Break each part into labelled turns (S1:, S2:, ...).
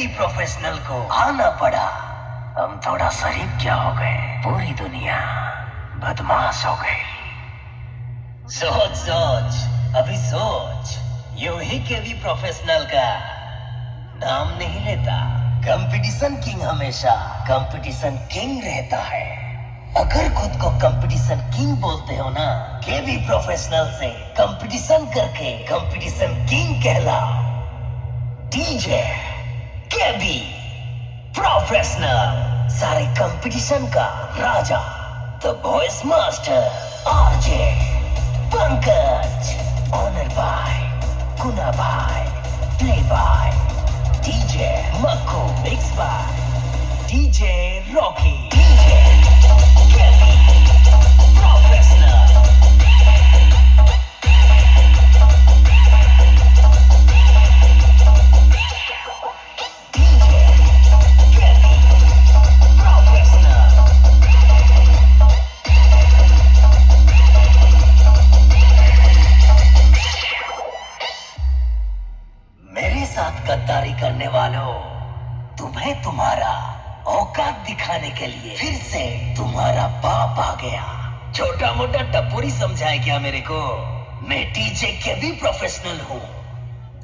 S1: भी प्रोफेशनल को आना पड़ा। हम थोड़ा शरीफ क्या हो गए, पूरी दुनिया बदमाश हो गई। सोच सोच, अभी सोच, यूं ही के भी प्रोफेशनल का नाम नहीं लेता। कंपटीशन किंग हमेशा कंपटीशन किंग रहता है। अगर खुद को कंपटीशन किंग बोलते हो ना, के भी प्रोफेशनल से कंपटीशन करके कंपटीशन किंग कहलाओ। डीजे के भी प्रोफेशनल, सारे कंपटीशन का राजा, the voice master RJ Pankaj, owner by कुना भाई, play by DJ Makku, mix by DJ Rocky, DJ KV professional. गद्दारी करने वालों, तुम्हें तुम्हारा औकात दिखाने के लिए फिर से तुम्हारा बाप आ गया। छोटा मोटा टपोरी समझाए क्या मेरे को? मैं डीजे के भी प्रोफेशनल हूँ,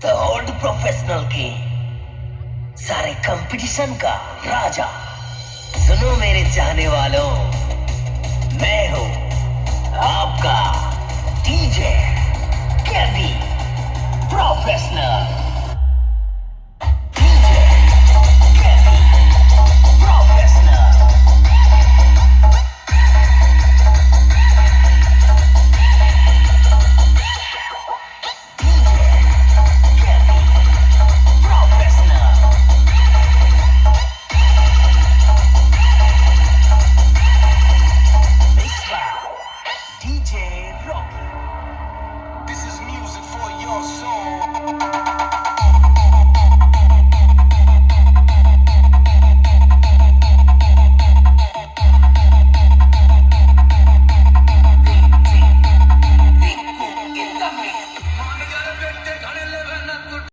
S1: द ओल्ड प्रोफेशनल किंग, सारे कंपटीशन का राजा। सुनो मेरे चाहने वालों, मैं